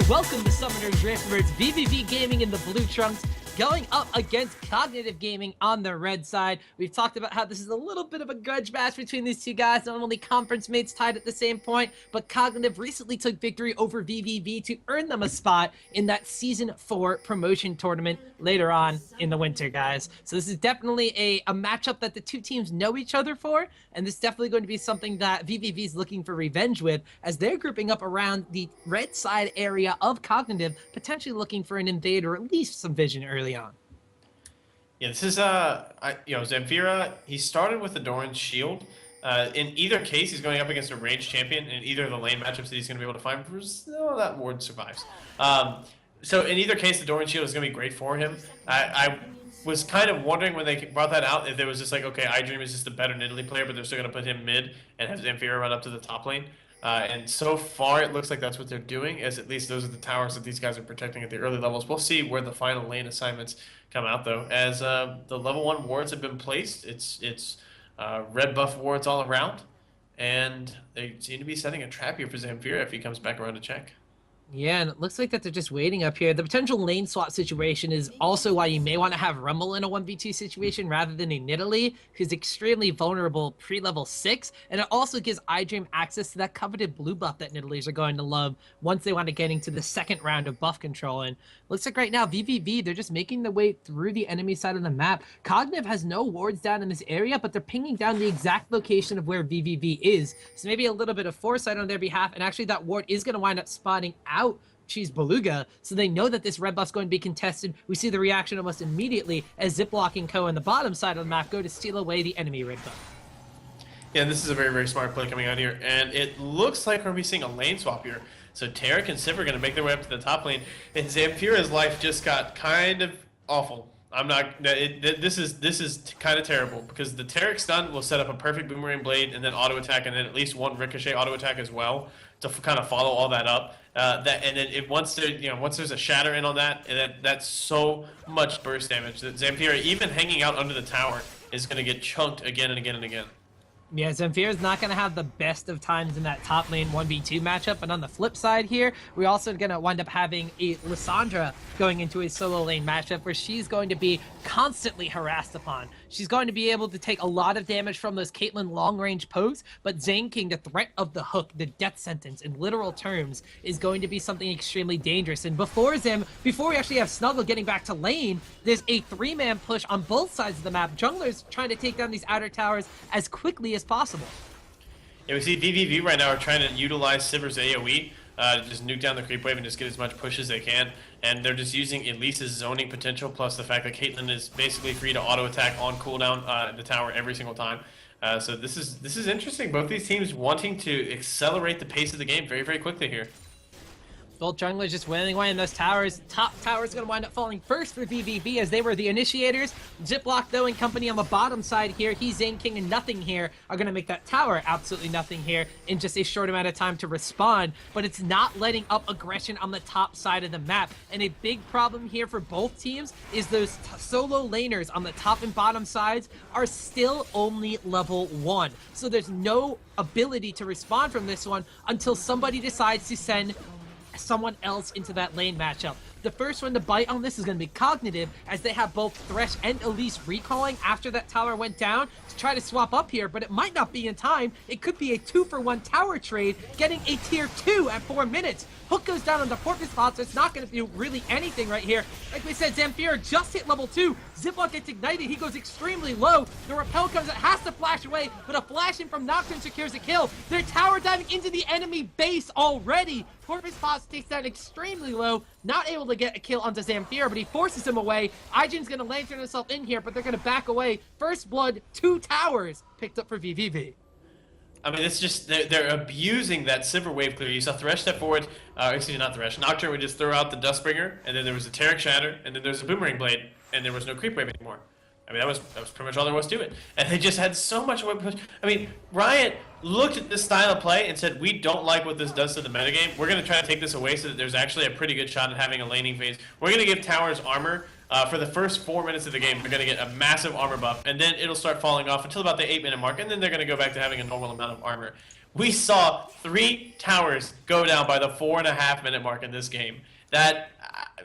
welcome to Summoner Driftbirds, vVv Gaming in the blue trunks, going up against Cognitive Gaming on the red side. We've talked about how this is a little bit of a grudge match between these two guys, not only conference mates tied at the same point, but Cognitive recently took victory over vVv to earn them a spot in that Season 4 promotion tournament later on in the winter, guys. So this is definitely a matchup that the two teams know each other for, and this is definitely going to be something that vVv is looking for revenge with, as they're grouping up around the red side area of Cognitive, potentially looking for an invade or at least some vision early on. Yeah, this is Zamfira. He started with the Doran's shield. In either case, he's going up against a ranged champion in either of the lane matchups that he's going to be able to find. That ward survives. So in either case, the Doran's shield is going to be great for him. I was kind of wondering when they brought that out if there was just like, okay, iDream is just a better Nidalee player, but they're still going to put him mid and have Zamfira run up to the top lane. And so far, it looks like that's what they're doing, as at least those are the towers that these guys are protecting at the early levels. We'll see where the final lane assignments come out, though. As the level 1 wards have been placed, it's red buff wards all around, and they seem to be setting a trap here for Zamfira if he comes back around to check. Yeah, and it looks like that they're just waiting up here. The potential lane swap situation is also why you may want to have Rumble in a 1v2 situation rather than a Nidalee, who's extremely vulnerable pre-level 6, and it also gives iDream access to that coveted blue buff that Nidalees are going to love once they want to get into the second round of buff control. And looks like right now, vVv, they're just making their way through the enemy side of the map. Cognitive has no wards down in this area, but they're pinging down the exact location of where vVv is. So maybe a little bit of foresight on their behalf, and actually that ward is going to wind up spawning out Cheese Beluga, so they know that this red buff's going to be contested. We see the reaction almost immediately as Ziploc and Co on the bottom side of the map go to steal away the enemy red buff. Yeah, this is a very, very smart play coming out here, and it looks like we're going to be seeing a lane swap here. So Tarek and Sif are going to make their way up to the top lane, and Zamfira's life just got kind of awful. This is kind of terrible, because the Tarek stun will set up a perfect boomerang blade and then auto attack, and then at least one ricochet auto attack as well to kind of follow all that up. Once there's a shatter in on that, and that's so much burst damage that Zamfira, even hanging out under the tower, is going to get chunked again and again and again. Yeah, Zamfira's not going to have the best of times in that top lane 1v2 matchup, but on the flip side here, we're also going to wind up having a Lissandra going into a solo lane matchup where she's going to be constantly harassed upon. She's going to be able to take a lot of damage from those Caitlyn long-range pokes, but Zane King, the threat of the hook, the death sentence in literal terms, is going to be something extremely dangerous. And before we actually have Snuggle getting back to lane, there's a 3-man push on both sides of the map. Junglers trying to take down these outer towers as quickly as possible. Yeah, we see vVv right now are trying to utilize Sivir's AoE to just nuke down the creep wave and just get as much push as they can, and they're just using Elise's zoning potential plus the fact that Caitlyn is basically free to auto attack on cooldown the tower every single time. So this is interesting. Both these teams wanting to accelerate the pace of the game very, very quickly here. Both junglers just wailing away in those towers. Top tower is going to wind up falling first for vVv as they were the initiators. Ziploc, though, and company on the bottom side here. He's Zane King and nothing here are going to make that tower absolutely nothing here in just a short amount of time to respond. But it's not letting up aggression on the top side of the map. And a big problem here for both teams is those solo laners on the top and bottom sides are still only level 1. So there's no ability to respond from this one until somebody decides to send someone else into that lane matchup. The first one to bite on this is going to be Cognitive, as they have both Thresh and Elise recalling after that tower went down to try to swap up here, but it might not be in time. It could be a 2-for-1 tower trade, getting a tier 2 at 4 minutes. Hook goes down on the porpoise pot, so it's not going to do really anything right here. Like we said, Zamfira just hit level 2. Ziploc gets ignited. He goes extremely low. The repel comes out, has to flash away, but a flash in from Nocturne secures a kill. They're tower diving into the enemy base already. Porpoise pot takes down extremely low, not able to get a kill onto Zamfira, but he forces him away. iDream's going to lantern himself in here, but they're going to back away. First blood, 2 towers picked up for vVv. I mean, it's just, they're abusing that Sivir wave clear. You saw Thresh step forward, excuse me, not Thresh, Nocturne would just throw out the Dustbringer, and then there was a Tarek Shatter, and then there's a Boomerang Blade, and there was no creep wave anymore. I mean, that was pretty much all there was to it. And they just had so much web push. I mean, Riot looked at this style of play and said, we don't like what this does to the metagame. We're going to try to take this away so that there's actually a pretty good shot at having a laning phase. We're going to give towers armor. For the first 4 minutes of the game, they're going to get a massive armor buff, and then it'll start falling off until about the 8-minute mark, and then they're going to go back to having a normal amount of armor. We saw 3 towers go down by the 4.5-minute mark in this game. That,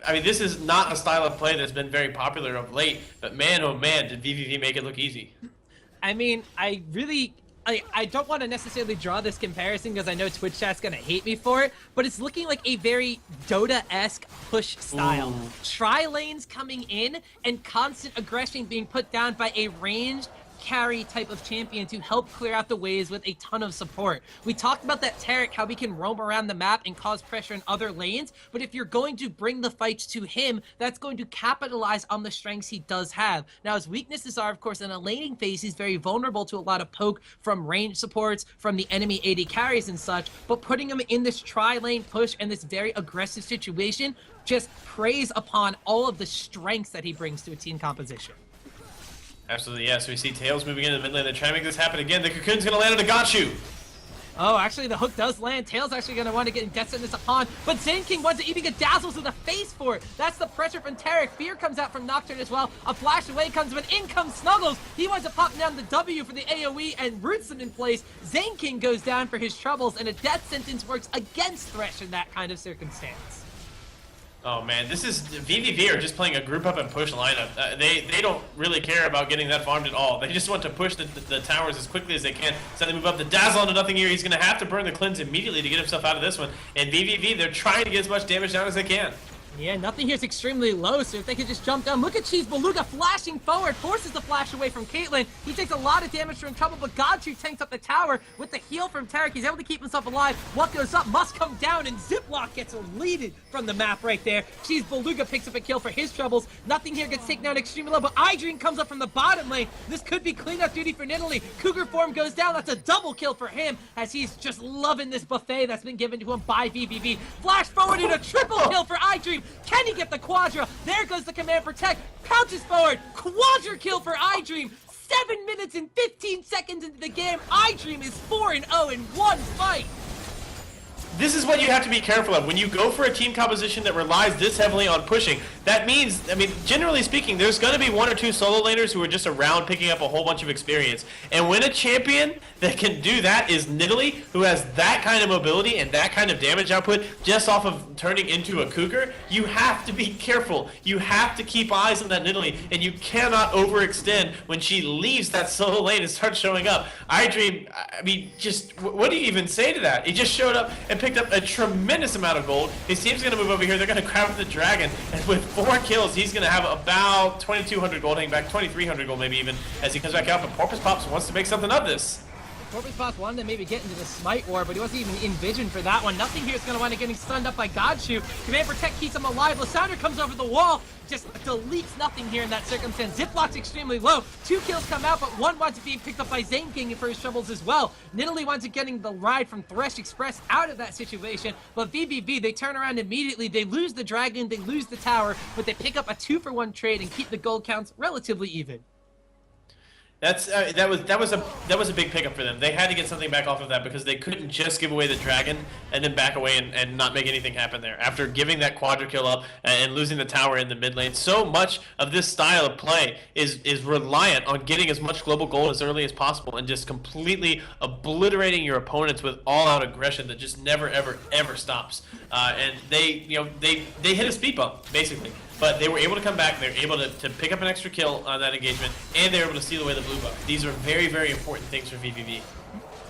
I mean, this is not a style of play that's been very popular of late, but man, oh man, did vVv make it look easy. I mean, I don't want to necessarily draw this comparison because I know Twitch chat's going to hate me for it, but it's looking like a very Dota-esque push style. Ooh. Tri-lanes coming in and constant aggression being put down by a ranged carry type of champion to help clear out the waves with a ton of support. We talked about that Taric, how he can roam around the map and cause pressure in other lanes, but if you're going to bring the fights to him, that's going to capitalize on the strengths he does have. Now, his weaknesses are, of course, in a laning phase, he's very vulnerable to a lot of poke from range supports, from the enemy AD carries and such, but putting him in this tri-lane push and this very aggressive situation just preys upon all of the strengths that he brings to a team composition. Absolutely, yeah. So we see Tails moving into the mid lane. They're trying to make this happen again. The Cocoon's going to land on a Gotchu. Oh, actually, the hook does land. Tails actually going to want to get Death Sentence upon, but Zane King wants to even get dazzles in the face for it. That's the pressure from Taric. Fear comes out from Nocturne as well. A flash away comes, but in comes Snuggles. He wants to pop down the W for the AoE and roots them in place. Zane King goes down for his troubles, and a Death Sentence works against Thresh in that kind of circumstance. Oh man, this is vVv are just playing a group up and push lineup. They don't really care about getting that farmed at all. They just want to push the towers as quickly as they can. So they move up the Dazzle into nothing here. He's going to have to burn the cleanse immediately to get himself out of this one. And vVv, they're trying to get as much damage down as they can. Yeah, nothing here is extremely low, so if they could just jump down. Look at Cheese Beluga flashing forward, forces the flash away from Caitlyn. He takes a lot of damage from trouble, but Godchu tanks up the tower with the heal from Taric. He's able to keep himself alive. What goes up must come down, and Ziploc gets deleted from the map right there. Cheese Beluga picks up a kill for his troubles. Nothing here gets taken down extremely low, but iDream comes up from the bottom lane. This could be cleanup duty for Nidalee. Cougar form goes down. That's a double kill for him, as he's just loving this buffet that's been given to him by vVv. Flash forward and a triple kill for iDream. Can he get the Quadra? There goes the Command Protect. Pounces forward. Quadra kill for iDream. 7 minutes and 15 seconds into the game, iDream is 4-0 in one fight. This is what you have to be careful of. When you go for a team composition that relies this heavily on pushing, that means, I mean, generally speaking, there's going to be 1 or 2 solo laners who are just around picking up a whole bunch of experience. And when a champion that can do that is Nidalee, who has that kind of mobility and that kind of damage output just off of turning into a Cougar, you have to be careful. You have to keep eyes on that Nidalee, and you cannot overextend when she leaves that solo lane and starts showing up. iDream, I mean, just, what do you even say to that? He just showed up and picked up a tremendous amount of gold. His team's going to move over here. They're going to grab the dragon, and with 4 kills, he's going to have about 2,200 gold, hanging back 2,300 gold maybe even as he comes back out. But Porpoise Pops wants to make something of this. Porpoise Pops wanted to maybe get into the Smite War, but he wasn't even envisioned for that one. Nothing here is going to wind up getting stunned up by Godshoe. Command Protect keeps him alive. Lysandra comes over the wall, just deletes nothing here in that circumstance. Ziploc's extremely low. 2 kills come out, but 1 winds up being picked up by Zane King for his troubles as well. Nidalee winds up getting the ride from Thresh Express out of that situation, but vVv, they turn around immediately. They lose the dragon, they lose the tower, but they pick up a 2-for-1 trade and keep the gold counts relatively even. That was a big pickup for them. They had to get something back off of that because they couldn't just give away the dragon and then back away and not make anything happen there. After giving that quadra kill up and losing the tower in the mid lane, so much of this style of play is reliant on getting as much global gold as early as possible and just completely obliterating your opponents with all-out aggression that just never ever stops. And they hit a speed bump basically. But they were able to come back, they were able to pick up an extra kill on that engagement, and they were able to steal away the blue buff. These are very, very important things for vVv.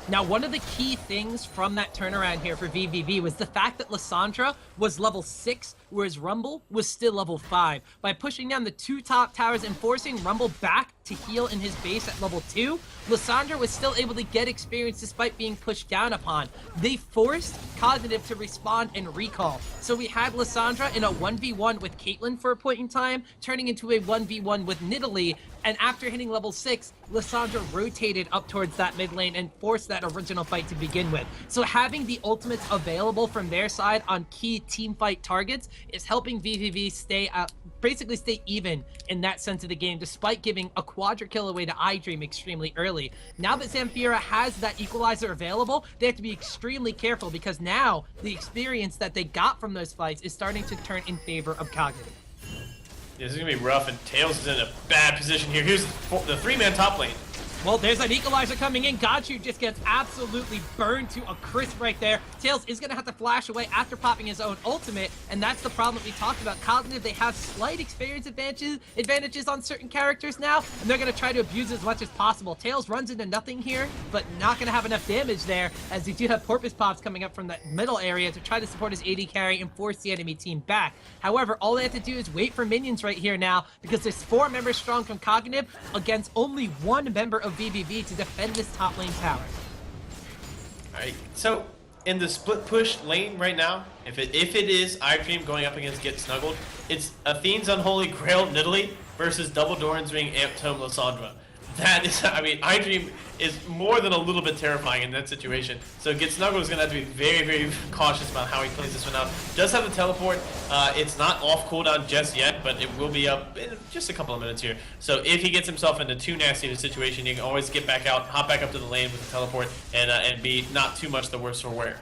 Now, one of the key things from that turnaround here for vVv was the fact that Lysandra was level 6, whereas Rumble was still level 5. By pushing down the 2 top towers and forcing Rumble back to heal in his base at level 2, Lysandra was still able to get experience despite being pushed down upon. They forced Cognitive to respond and recall. So we had Lysandra in a 1v1 with Caitlyn for a point in time, turning into a 1v1 with Nidalee, and after hitting level 6, Lysandra rotated up towards that mid lane and forced that original fight to begin with. So having the ultimates available from their side on key team fight targets is helping vVv basically stay even in that sense of the game, despite giving a quadra kill away to iDream extremely early. Now that Zamfira has that equalizer available, they have to be extremely careful because now the experience that they got from those fights is starting to turn in favor of Cognitive. This is going to be rough, and Tails is in a bad position here. Here's the 3-man top lane. Well, there's an equalizer coming in. Gachu just gets absolutely burned to a crisp right there. Tails is going to have to flash away after popping his own ultimate, and that's the problem we talked about. Cognitive, they have slight experience advantages on certain characters now, and they're going to try to abuse it as much as possible. Tails runs into nothing here, but not going to have enough damage there, as you do have Porpoise Pops coming up from that middle area to try to support his AD carry and force the enemy team back. However, all they have to do is wait for minions right here now, because there's 4 members strong from Cognitive against only 1 member of vVv to defend this top lane tower. Alright, so in the split push lane right now, if it is iDream going up against Get Snuggled, it's Athene's Unholy Grail Nidalee versus Double Doran's Ring Amp Tome Lysandra. That is, I mean, iDream is more than a little bit terrifying in that situation. So Get Snuggled is going to have to be very, very cautious about how he plays this one out. Does have the teleport. It's not off cooldown just yet, but it will be up in just a couple of minutes here. So if he gets himself into too nasty of a situation, he can always get back out, hop back up to the lane with the teleport, and be not too much the worse for wear.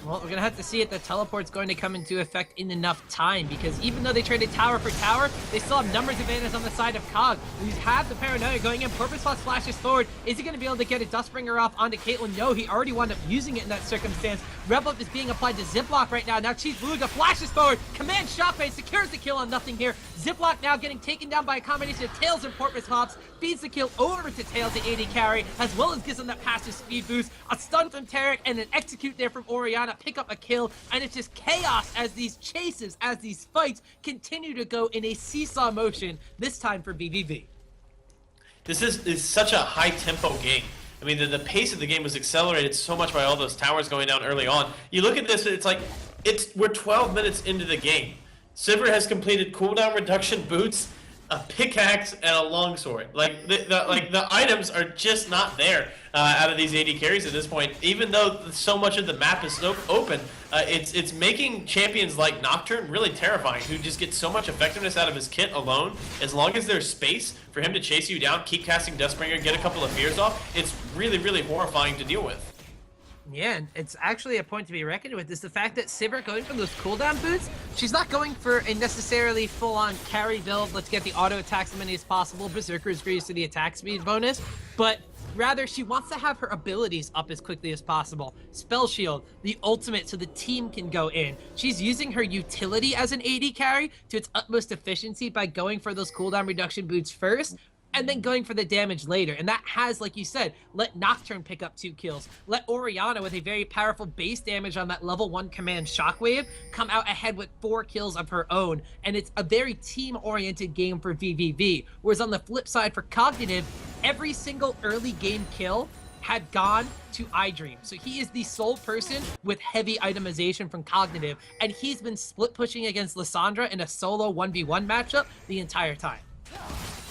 Well, we're going to have to see if the teleport's going to come into effect in enough time, because even though they traded tower for tower, they still have numbers advantage on the side of Cog. We have the paranoia going in. Purpose Pot flashes forward. Is he going to be able to get a Dustbringer off onto Caitlyn? No, he already wound up using it in that circumstance. Rev Up is being applied to Ziploc right now. Now Cheese Beluga flashes forward. Command Shockwave secures the kill on nothing here. Ziploc now getting taken down by a combination of Tails and Porpoise Hops. Feeds the kill over to Tails, the AD carry, as well as gives him that passive speed boost. A stun from Tarek and an execute there from Orianna. Pick up a kill, and it's just chaos as these chases, as these fights continue to go in a seesaw motion, this time for vVv. This is such a high tempo game. I mean, the pace of the game was accelerated so much by all those towers going down early on. You look at this, it's like, we're 12 minutes into the game. Sivir has completed cooldown reduction boots, a pickaxe, and a longsword. Like the items are just not there out of these AD carries at this point. Even though so much of the map is so open, it's making champions like Nocturne really terrifying, who just get so much effectiveness out of his kit alone. As long as there's space for him to chase you down, keep casting Dustbringer, get a couple of fears off, it's really, really horrifying to deal with. Yeah, and it's actually a point to be reckoned with, is the fact that Sivir going for those cooldown boots, she's not going for a necessarily full-on carry build, let's get the auto attacks as many as possible, Berserker's Grease to the attack speed bonus, but rather she wants to have her abilities up as quickly as possible. Spell Shield, the ultimate so the team can go in. She's using her utility as an AD carry to its utmost efficiency by going for those cooldown reduction boots first, and then going for the damage later. And that has, like you said, let Nocturne pick up 2 kills. Let Orianna, with a very powerful base damage on that level 1 command Shockwave, come out ahead with 4 kills of her own. And it's a very team-oriented game for vVv. Whereas on the flip side for Cognitive, every single early game kill had gone to iDream. So he is the sole person with heavy itemization from Cognitive, and he's been split pushing against Lysandra in a solo 1v1 matchup the entire time.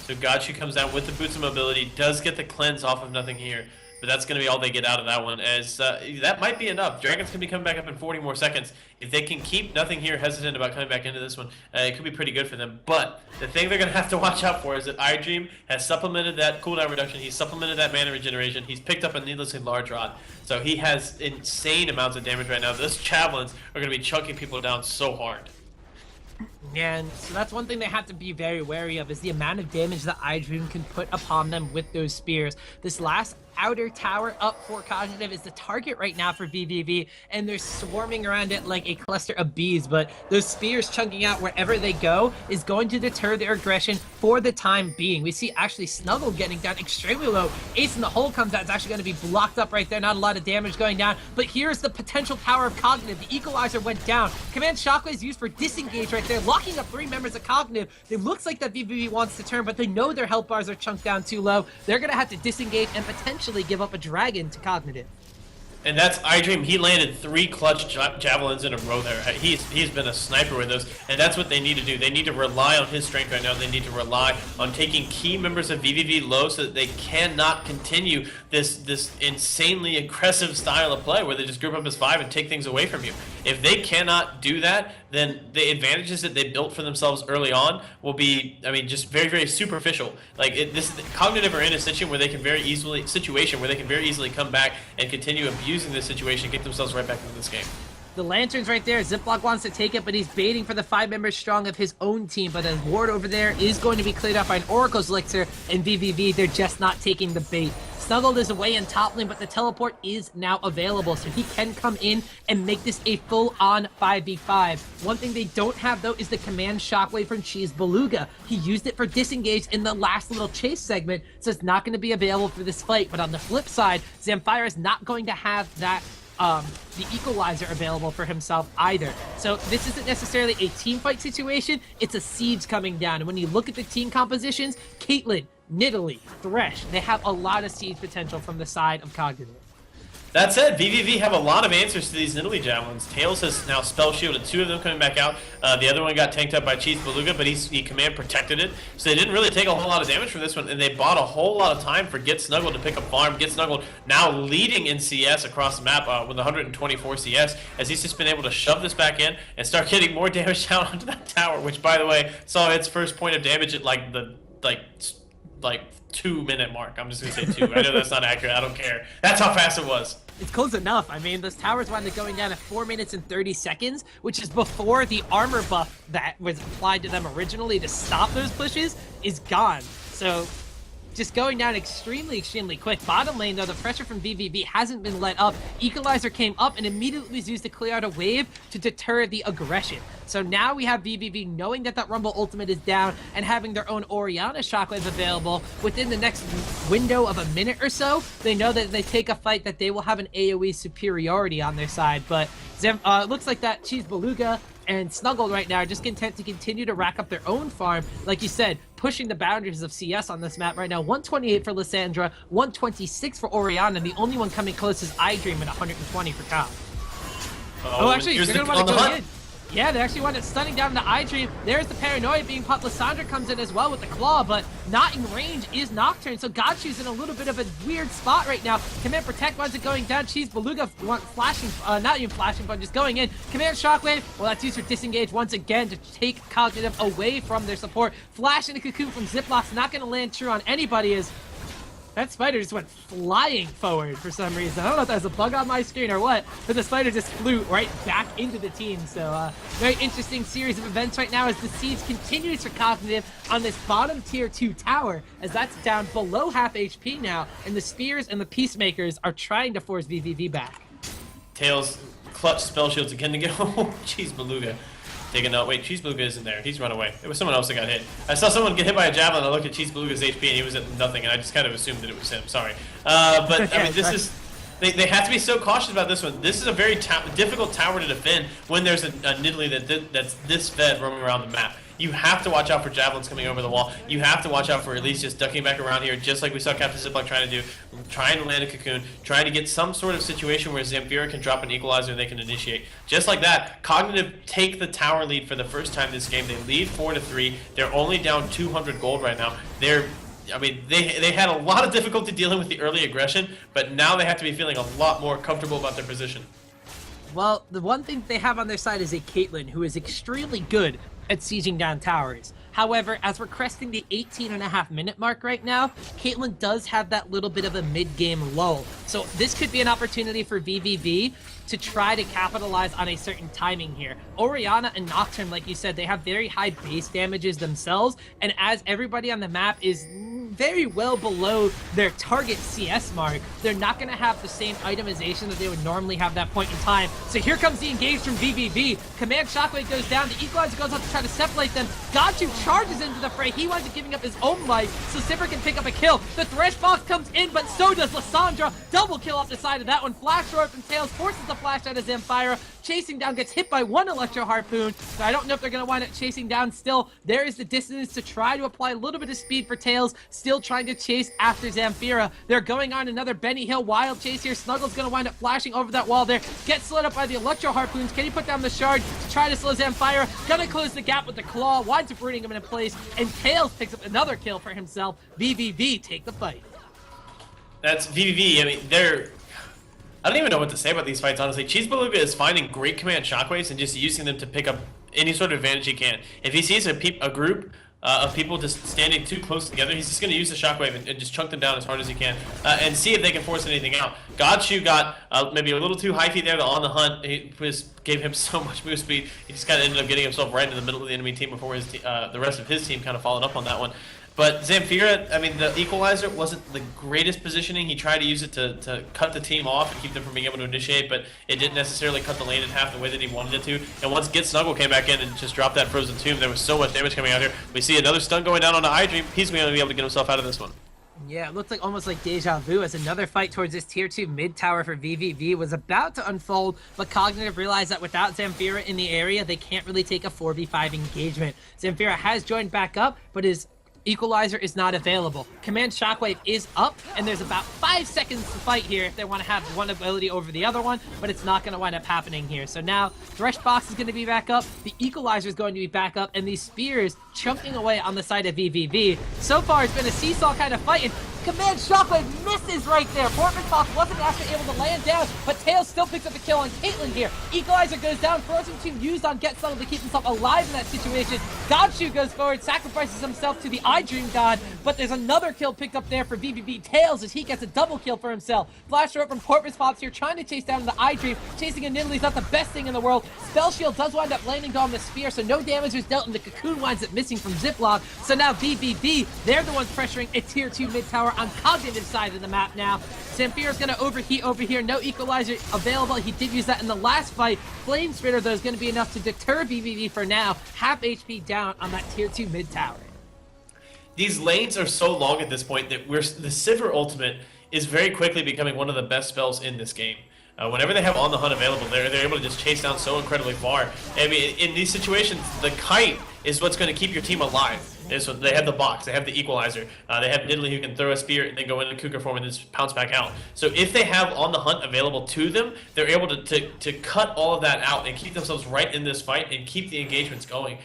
So Gachi comes down with the boots of mobility, does get the cleanse off of nothing here, but that's going to be all they get out of that one, as that might be enough. Dragons can be coming back up in 40 more seconds. If they can keep nothing here hesitant about coming back into this one, it could be pretty good for them. But the thing they're going to have to watch out for is that iDream has supplemented that cooldown reduction, he's supplemented that mana regeneration, he's picked up a needlessly large rod. So he has insane amounts of damage right now. Those javelins are going to be chunking people down so hard. And so that's one thing they have to be very wary of, is the amount of damage that iDream can put upon them with those spears. This last outer tower up for Cognitive is the target right now for vVv, and they're swarming around it like a cluster of bees, but those spears chunking out wherever they go is going to deter their aggression for the time being. We see actually Snuggle getting down extremely low. Ace in the hole comes out. It's actually going to be blocked up right there. Not a lot of damage going down, but here's the potential power of Cognitive. The Equalizer went down. Command Shockwave is used for disengage right there, locking up 3 members of Cognitive. It looks like that vVv wants to turn, but they know their health bars are chunked down too low. They're going to have to disengage and potentially give up a dragon to Cognitive. And that's iDream. He landed 3 clutch javelins in a row there. He's been a sniper with those, and that's what they need to do. They need to rely on his strength right now. They need to rely on taking key members of vVv low so that they cannot continue this insanely aggressive style of play where they just group up as 5 and take things away from you. If they cannot do that, then the advantages that they built for themselves early on will be, I mean, just very, very superficial. Like Cognitive are in a situation where they can very easily come back and continue abusing this situation, get themselves right back into this game. The Lantern's right there. Ziploc wants to take it, but he's baiting for the 5 members strong of his own team. But a ward over there is going to be cleared up by an Oracle's Elixir, and vVv, they're just not taking the bait. Snuggled is away in top lane, but the teleport is now available, so he can come in and make this a full-on 5v5. One thing they don't have, though, is the command shockwave from Cheese Beluga. He used it for disengage in the last little chase segment, so it's not going to be available for this fight. But on the flip side, Zamfira is not going to have that the equalizer available for himself either. So this isn't necessarily a team fight situation, it's a siege coming down. And when you look at the team compositions, Caitlyn, Nidalee, Thresh, they have a lot of siege potential from the side of Cognitive. That said, vVv have a lot of answers to these Nidalee javelins. Tails has now spell shielded 2 of them coming back out. The other one got tanked up by Cheese Beluga, but he command protected it. So they didn't really take a whole lot of damage from this one, and they bought a whole lot of time for Get Snuggled to pick up farm. Get Snuggled now leading in CS across the map with 124 CS, as he's just been able to shove this back in and start getting more damage down onto that tower, which, by the way, saw its first point of damage at like the 2-minute mark. I'm just gonna say 2. I know that's not accurate. I don't care. That's how fast it was. It's close enough. I mean, those towers wound up going down at 4 minutes and 30 seconds, which is before the armor buff that was applied to them originally to stop those pushes is gone. So just going down extremely quick. Bottom lane, though, the pressure from vVv hasn't been let up. Equalizer came up and immediately was used to clear out a wave to deter the aggression. So now we have vVv knowing that Rumble ultimate is down and having their own Orianna shockwave available within the next window of a minute or so. They know that if they take a fight that they will have an AoE superiority on their side. But it looks like that Cheese Beluga and Snuggled right now are just content to continue to rack up their own farm. Like you said, pushing the boundaries of CS on this map right now. 128 for Lissandra, 126 for Orianna, and the only one coming close is iDream at 120 for Kyle. Oh, actually, you're going to want to go in. Yeah, they actually wound up stunning down the iDream. There's the paranoia being popped. Lissandra comes in as well with the claw, but not in range is Nocturne. So Gachu's in a little bit of a weird spot right now. Command Protect winds up going down. Cheese Beluga flashing, not even flashing, but just going in. Command Shockwave, well, that's used for disengage once again to take Cognitive away from their support. Flash in a cocoon from Ziploc's not going to land true on anybody as that spider just went flying forward for some reason. I don't know if that was a bug on my screen or what, but the spider just flew right back into the team. So very interesting series of events right now as the siege continues for Cognitive on this bottom tier 2 tower, as that's down below half HP now, and the Spears and the Peacemakers are trying to force vVv back. Tails clutch spell shields again to get oh, Cheese Beluga. Taking out. Wait, Cheese Beluga isn't there. He's run away. It was someone else that got hit. I saw someone get hit by a javelin. I looked at Cheese Beluga's HP and he was at nothing, and I just kind of assumed that it was him. Sorry. But I mean, this is. They have to be so cautious about this one. This is a very difficult tower to defend when there's a Nidalee that's this fed roaming around the map. You have to watch out for javelins coming over the wall. You have to watch out for at least just ducking back around here, just like we saw Captain Ziploc trying to do, trying to land a cocoon, trying to get some sort of situation where Zamfira can drop an equalizer and they can initiate. Just like that, Cognitive take the tower lead for the first time this game. They lead 4-3. They're only down 200 gold right now. I mean, they had a lot of difficulty dealing with the early aggression, but now they have to be feeling a lot more comfortable about their position. Well, the one thing they have on their side is a Caitlyn who is extremely good at sieging down towers. However, as we're cresting the 18.5-minute mark right now, Caitlyn does have that little bit of a mid-game lull. So this could be an opportunity for vVv to try to capitalize on a certain timing here. Orianna and Nocturne, like you said, they have very high base damages themselves, and as everybody on the map is very well below their target CS mark, they're not going to have the same itemization that they would normally have that point in time. So here comes the engage from vVv. Command Shockwave goes down. The Equalizer goes up to try to separate them. Gachu charges into the fray. He winds up giving up his own life so Sipper can pick up a kill. The Thresh box comes in, but so does Lissandra. Double kill off the side of that one. Flash roar from Tails forces the flash out of Zamfira. Chasing down, gets hit by one Electro Harpoon. So I don't know if they're going to wind up chasing down still. There is the distance to try to apply a little bit of speed for Tails. Still trying to chase after Zamfira. They're going on another Benny Hill wild chase here. Snuggle's going to wind up flashing over that wall there. Gets slowed up by the Electro Harpoons. Can he put down the shard to try to slow Zamfira? Gonna close the gap with the claw. Winds up rooting him in place. And Tails picks up another kill for himself. vVv take the fight. That's vVv. I mean, I don't even know what to say about these fights, honestly. Cheese Beluga is finding great command shockwaves and just using them to pick up any sort of advantage he can. If he sees a group of people just standing too close together, he's just going to use the shockwave and just chunk them down as hard as he can and see if they can force anything out. Gachu got maybe a little too hyphy there on the hunt. His gave him so much move speed. He just kind of ended up getting himself right in the middle of the enemy team before his the rest of his team kind of followed up on that one. But Zamfira, I mean, the equalizer wasn't the greatest positioning. He tried to use it to cut the team off and keep them from being able to initiate, but it didn't necessarily cut the lane in half the way that he wanted it to. And once Get Snuggle came back in and just dropped that Frozen Tomb, there was so much damage coming out here. We see another stun going down on the iDream. He's going to be able to get himself out of this one. Yeah, it looked like almost like deja vu as another fight towards this tier 2 mid tower for vVv was about to unfold, but Cognitive realized that without Zamfira in the area, they can't really take a 4v5 engagement. Zamfira has joined back up, but his equalizer is not available. Command Shockwave is up, and there's about 5 seconds to fight here if they want to have one ability over the other one, but it's not going to wind up happening here. So now, Thresh Box is going to be back up, the equalizer is going to be back up, and these spears chunking away on the side of vVv. So far, it's been a seesaw kind of fight, and Command Shockwave misses right there. Portman Fox wasn't actually able to land down, but Tails still picks up the kill on Caitlyn here. Equalizer goes down, Frozen Tomb used on Get Snuggle to keep himself alive in that situation. Godshoe goes forward, sacrifices himself to the iDream God, but there's another kill picked up there for vVv Tails as he gets a double kill for himself. Flash throw from Porpoise Pops here, trying to chase down the iDream. Chasing a Nidalee is not the best thing in the world. Spell Shield does wind up landing on the spear, so no damage is dealt, and the Cocoon winds up missing from Ziploc. So now vVv, they're the ones pressuring a tier 2 mid tower on Cognitive side of the map now. Zamfira's gonna overheat over here, no equalizer available. He did use that in the last fight. Flame Spitter, though, is gonna be enough to deter vVv for now. Half HP down on that tier 2 mid tower. These lanes are so long at this point that the Sivir ultimate is very quickly becoming one of the best spells in this game. Whenever they have On the Hunt available, they're able to just chase down so incredibly far. I mean, in these situations, the kite is what's going to keep your team alive. So they have the box, they have the equalizer, they have Nidalee who can throw a spear and then go into Cougar form and just pounce back out. So if they have On the Hunt available to them, they're able to cut all of that out and keep themselves right in this fight and keep the engagements going.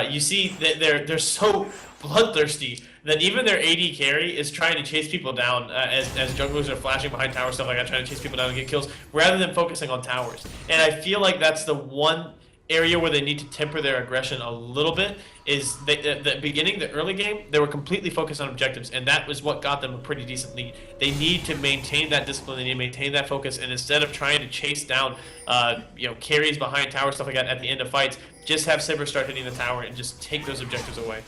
You see that they're so bloodthirsty that even their AD carry is trying to chase people down as junglers are flashing behind towers, stuff like that, trying to chase people down and get kills, rather than focusing on towers. And I feel like that's the one area where they need to temper their aggression a little bit. Is the beginning, the early game, they were completely focused on objectives, and that was what got them a pretty decent lead. They need to maintain that discipline, they need to maintain that focus, and instead of trying to chase down carries behind towers, stuff like that at the end of fights, just have Sivir start hitting the tower and just take those objectives away.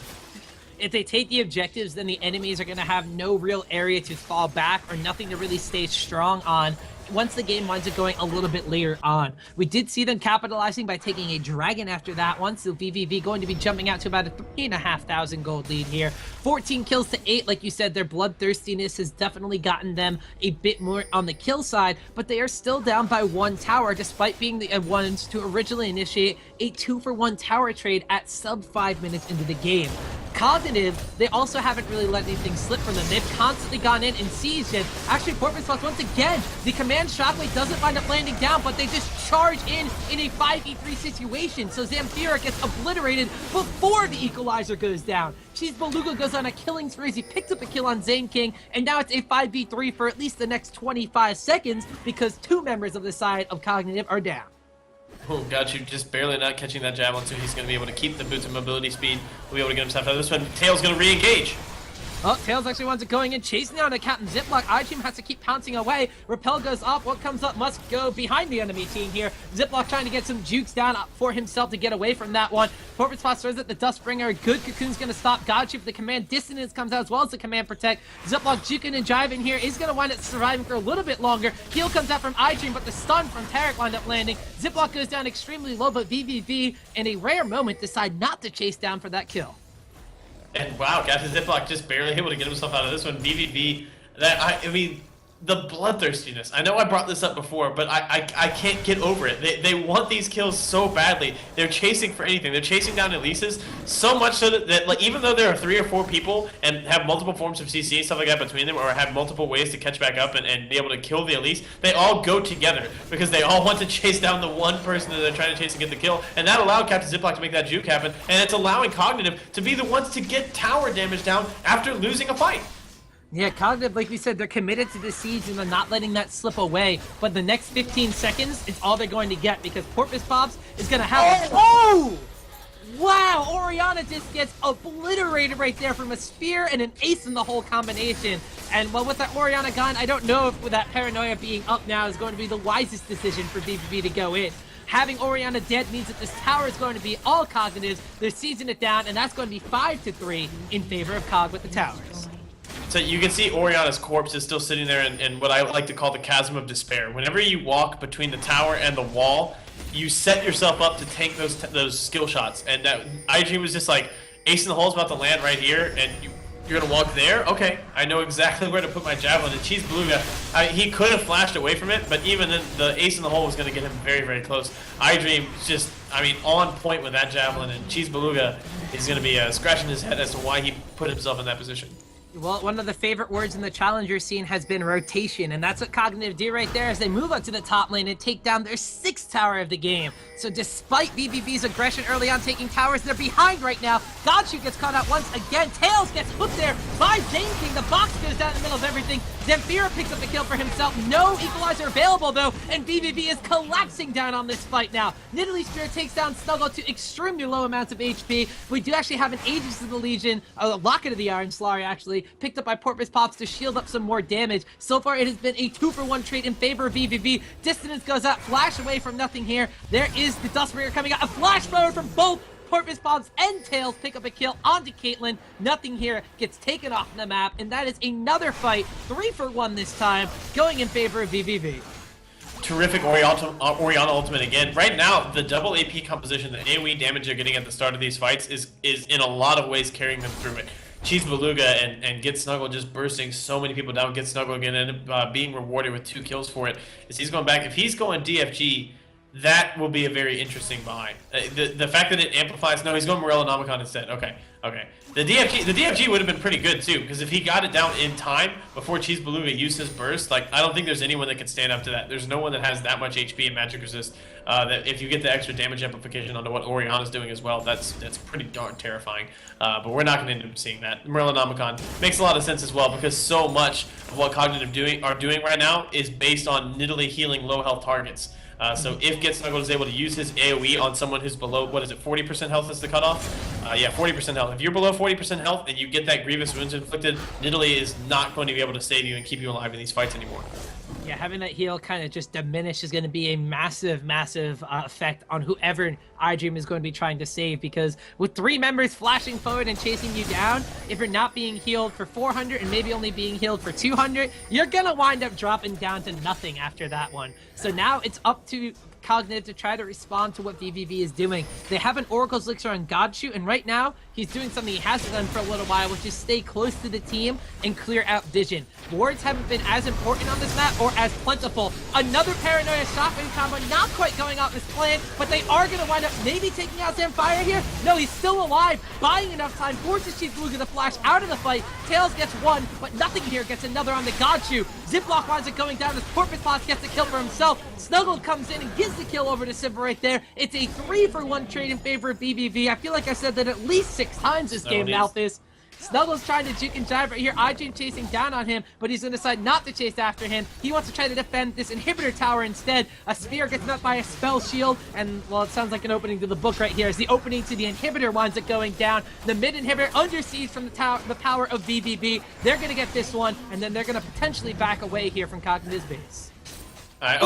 If they take the objectives, then the enemies are going to have no real area to fall back or nothing to really stay strong on once the game winds up going a little bit later on. We did see them capitalizing by taking a dragon after that one, so vVv going to be jumping out to about a 3,500 gold lead here. 14 kills to 8, like you said, their bloodthirstiness has definitely gotten them a bit more on the kill side, but they are still down by 1 tower, despite being the ones to originally initiate a 2-for-1 tower trade at sub 5 minutes into the game. Cognitive, they also haven't really let anything slip from them. They've constantly gone in and sieged it. Actually, Porpoise Fox, once again, the Command Shockwave doesn't wind up landing down, but they just charge in a 5v3 situation. So Zamfira gets obliterated before the equalizer goes down. Cheese Beluga goes on a killing spree as he picked up a kill on Zane King, and now it's a 5v3 for at least the next 25 seconds because 2 members of the side of Cognitive are down. Oh, got you, just barely not catching that javelin, so he's going to be able to keep the boots of mobility speed. We'll be able to get himself out of this one. Tails going to re-engage. Oh, Tails actually wants it going in, chasing down a Captain Ziploc. iDream has to keep pouncing away. Repel goes off. What comes up must go behind the enemy team here. Ziploc trying to get some jukes down for himself to get away from that one. Porpoise Fox throws it, the Dustbringer. Good Cocoon's going to stop Godshoe. The Command Dissonance comes out as well as the Command Protect. Ziploc juking and jiving here is going to wind up surviving for a little bit longer. Heal comes out from iDream, but the stun from Tarek wind up landing. Ziploc goes down extremely low, but vVv, in a rare moment, decide not to chase down for that kill. And wow, Captain Ziploc just barely able to get himself out of this one. vVv, I mean, the bloodthirstiness. I know I brought this up before, but I can't get over it. They want these kills so badly. They're chasing for anything. They're chasing down Elises so much so that like, even though there are 3 or 4 people and have multiple forms of CC and stuff like that between them, or have multiple ways to catch back up and be able to kill the Elise, they all go together because they all want to chase down the one person that they're trying to chase and get the kill. And that allowed Captain Ziploc to make that juke happen, and it's allowing Cognitive to be the ones to get tower damage down after losing a fight. Yeah, Cognitive, like we said, they're committed to the siege and they're not letting that slip away. But the next 15 seconds, it's all they're going to get because Porpoise Pops is going to have... Oh! Wow, Orianna just gets obliterated right there from a spear and an ace in the whole combination. And well, with that Orianna gone, I don't know if with that Paranoia being up now is going to be the wisest decision for vVv to go in. Having Orianna dead means that this tower is going to be all Cognitive's. They're seizing it down, and that's going to be 5-3 in favor of Cog with the towers. So you can see Orianna's corpse is still sitting there in what I like to call the chasm of despair. Whenever you walk between the tower and the wall, you set yourself up to tank those skill shots. And that IG was just like, ace in the hole's about to land right here, and you're gonna walk there? Okay, I know exactly where to put my javelin. And Cheese Beluga, he could have flashed away from it, but even then, the ace in the hole was gonna get him very, very close. iDream just, I mean, on point with that javelin, and Cheese Beluga is gonna be scratching his head as to why he put himself in that position. Well, one of the favorite words in the challenger scene has been rotation, and that's what Cognitive do right there as they move up to the top lane and take down their 6th tower of the game. So despite vVv's aggression early on taking towers, they're behind right now. Godshoot gets caught out once again. Tails gets hooked there by Zane King. The box goes down in the middle of everything. Zemfira picks up the kill for himself. No equalizer available though, and vVv is collapsing down on this fight now. Nidalee Spear takes down Snuggle to extremely low amounts of HP. We do actually have an Aegis of the Legion, a Locket of the Iron Slaughter actually, picked up by Porpoise Pops to shield up some more damage. So far, it has been a 2-for-1 trade in favor of vVv. Dissonance goes out, flash away from nothing here. There is the Dustbringer coming out, a flash forward from both Porpoise Pops and Tails pick up a kill onto Caitlyn. Nothing here gets taken off the map, and that is another fight, 3-for-1 this time, going in favor of vVv. Terrific Orianna ultimate again. Right now, the double AP composition, the AoE damage you're getting at the start of these fights is in a lot of ways carrying them through it. Cheese Beluga and Get Snuggle just bursting so many people down. Get Snuggle again and being rewarded with 2 kills for it. As he's going back, if he's going DFG, that will be a very interesting buy. The fact that it amplifies, no, he's going Morello Nomicon instead. Okay. The DFG would have been pretty good too, because if he got it down in time before Cheese Beluga used his burst, like, I don't think there's anyone that can stand up to that. There's no one that has that much HP and magic resist. That if you get the extra damage amplification onto what Orianna's doing as well, that's pretty darn terrifying. But we're not going to end up seeing that. Morello Nomicon makes a lot of sense as well, because so much of what Cognitive are doing right now is based on Nidalee healing low health targets. So if Get Snuggled is able to use his AoE on someone who's below, what is it, 40% health is the cutoff? Yeah, 40% health. If you're below 40% health and you get that grievous wounds inflicted, Nidalee is not going to be able to save you and keep you alive in these fights anymore. Yeah, having that heal kind of just diminish is going to be a massive effect on whoever iDream is going to be trying to save, because with 3 members flashing forward and chasing you down, if you're not being healed for 400 and maybe only being healed for 200, you're going to wind up dropping down to nothing after that one. So now it's up to Cognitive to try to respond to what vVv is doing. They have an Oracle's Elixir on Godshoot, and right now, he's doing something he hasn't done for a little while, which is stay close to the team and clear out vision. Wards haven't been as important on this map or as plentiful. Another Paranoia shotgun combo, not quite going out as planned, but they are going to wind up maybe taking out Zamfire here. No, he's still alive, buying enough time, forces Cheese Beluga to flash out of the fight. Tails gets 1, but nothing here gets another on the Godshoot. Ziploc winds up going down as Porpoise Pops gets the kill for himself. Snuggled comes in and gives the kill over to Simba right there. It's a 3-for-1 trade in favor of vVv. I feel like I said that at least 6 times this game now, Fizz. Snuggles trying to juke and jive right here. iDream chasing down on him, but he's going to decide not to chase after him. He wants to try to defend this inhibitor tower instead. A spear gets met by a spell shield, and, well, it sounds like an opening to the book right here, as the opening to the inhibitor winds up going down. The mid inhibitor under siege from the power of vVv. They're going to get this one, and then they're going to potentially back away here from Cognitive's base. Now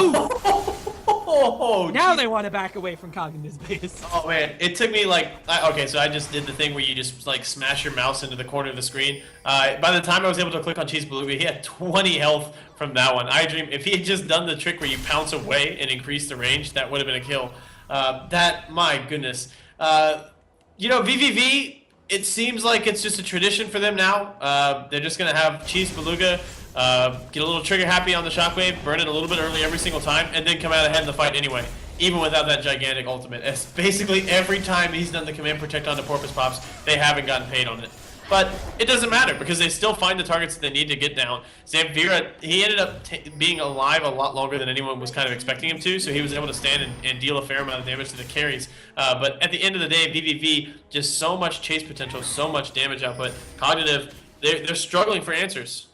they want to back away from Cognitive's base. Oh man, it took me like, okay, so I just did the thing where you just like smash your mouse into the corner of the screen. By the time I was able to click on Cheese Beluga, he had 20 health from that one. iDream, if he had just done the trick where you pounce away and increase the range, that would have been a kill. My goodness. You know, vVv, it seems like it's just a tradition for them now. They're just gonna have Cheese Beluga get a little trigger happy on the shockwave, burn it a little bit early every single time, and then come out ahead in the fight anyway, even without that gigantic ultimate. It's basically every time he's done the command protect onto Porpoise Pops, they haven't gotten paid on it. But it doesn't matter, because they still find the targets that they need to get down. Zamfira, he ended up being alive a lot longer than anyone was kind of expecting him to, so he was able to stand and deal a fair amount of damage to the carries. But at the end of the day, vVv, just so much chase potential, so much damage output. Cognitive, they're struggling for answers.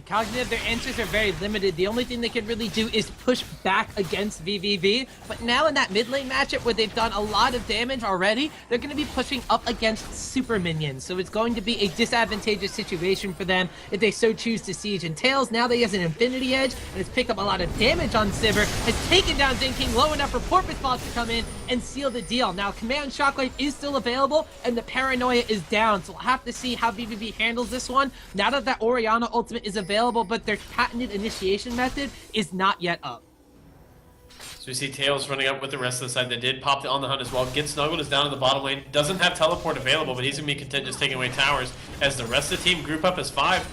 Cognitive, their answers are very limited. The only thing they can really do is push back against vVv. But now in that mid lane matchup where they've done a lot of damage already, they're going to be pushing up against super minions. So it's going to be a disadvantageous situation for them if they so choose to siege. And Tails, now that he has an Infinity Edge and has picked up a lot of damage on Sivir, has taken down Zinking low enough for Porpoise Bots to come in and seal the deal. Now Command Shockwave is still available and the Paranoia is down. So we'll have to see how vVv handles this one. Now that Orianna ultimate is available, but their patented initiation method is not yet up. So we see Tails running up with the rest of the side. They did pop on the hunt as well. Get Snuggled is down in the bottom lane. Doesn't have teleport available, but he's going to be content just taking away towers as the rest of the team group up as 5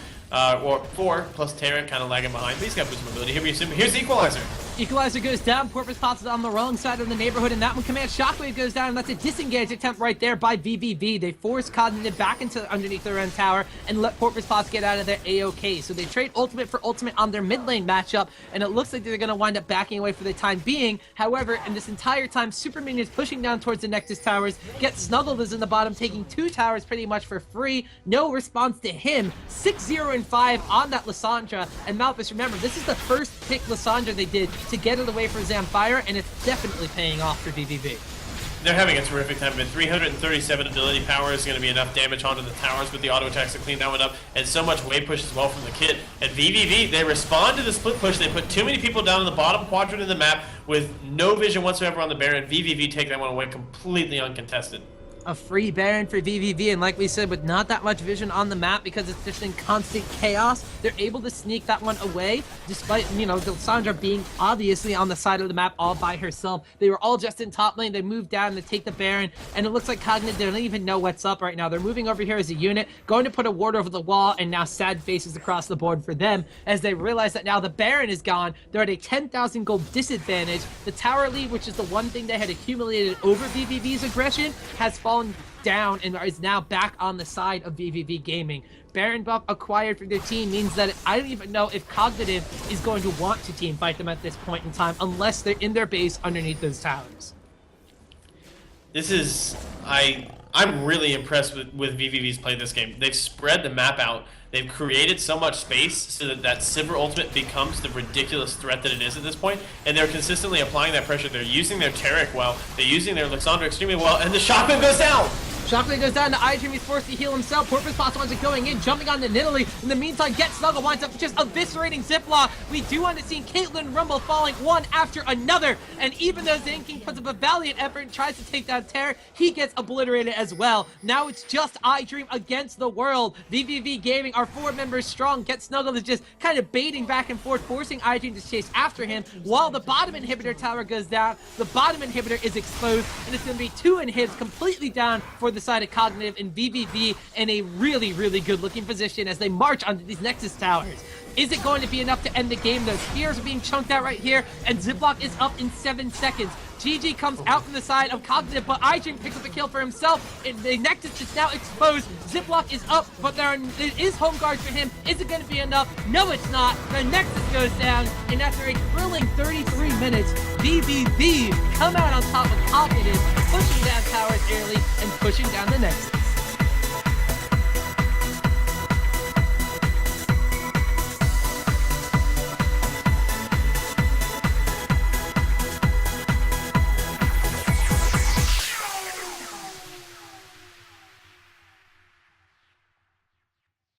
or 4 plus Terran kind of lagging behind. But he's got boost mobility. Here we assume. Here's the Equalizer. Equalizer goes down, Porpoise Pops is on the wrong side of the neighborhood, and that one Command Shockwave goes down, and that's a disengage attempt right there by vVv. They force Cognitive back into underneath their own tower and let Porpoise Pops get out of their AOK. So they trade ultimate for ultimate on their mid lane matchup, and it looks like they're going to wind up backing away for the time being. However, in this entire time, Super Minion is pushing down towards the Nexus towers. Get Snuggled is in the bottom, taking 2 towers pretty much for free. No response to him. 6-0 and 5 on that Lissandra. And Malphus, remember, this is the first pick Lissandra they did to get it away from Zamfire, and it's definitely paying off for vVv. They're having a terrific time, but 337 ability power is going to be enough damage onto the towers with the auto attacks to clean that one up, and so much wave push as well from the kit. And vVv, they respond to the split push. They put too many people down in the bottom quadrant of the map with no vision whatsoever on the Baron. vVv take that one away completely uncontested. A free Baron for vVv, and like we said, with not that much vision on the map because it's just in constant chaos, they're able to sneak that one away, despite, you know, Lissandra being obviously on the side of the map all by herself. They were all just in top lane, they moved down to take the Baron, and it looks like Cognitive, they don't even know what's up right now. They're moving over here as a unit, going to put a ward over the wall, and now sad faces across the board for them, as they realize that now the Baron is gone. They're at a 10,000 gold disadvantage. The tower lead, which is the one thing they had accumulated over vVv's aggression, has fallen down and is now back on the side of vVv Gaming. Baron buff acquired for their team means that I don't even know if Cognitive is going to want to team fight them at this point in time unless they're in their base underneath those towers. This is... I'm really impressed with vVv's play this game. They've spread the map out. They've created so much space so that Sivir ultimate becomes the ridiculous threat that it is at this point, and they're consistently applying that pressure. They're using their Taric well, they're using their Lissandra extremely well, and the Shockwave goes down! Shockwave goes down to iDream, he's forced to heal himself. Porpoise Pops winds up going in, jumping on to Nidalee. In the meantime, Get Snuggle winds up just eviscerating Ziploc. We do want to see Caitlyn Rumble falling one after another. And even though Zanking puts up a valiant effort and tries to take down Terror, he gets obliterated as well. Now it's just iDream against the world. vVv Gaming are 4 members strong. Get Snuggle is just kind of baiting back and forth, forcing iDream to chase after him. While the bottom inhibitor tower goes down, the bottom inhibitor is exposed, and it's going to be 2 inhibs completely down for the side of Cognitive, and vVv in a really, really good looking position as they march onto these Nexus towers. Is it going to be enough to end the game? Those spears are being chunked out right here, and Ziploc is up in 7 seconds. GG comes out from the side of Cognitive, but iDream picks up the kill for himself. And the Nexus is now exposed. Ziploc is up, but there is home guard for him. Is it going to be enough? No, it's not. The Nexus goes down, and after a thrilling 33 minutes, vVv come out on top of Cognitive, pushing down towers early and pushing down the Nexus.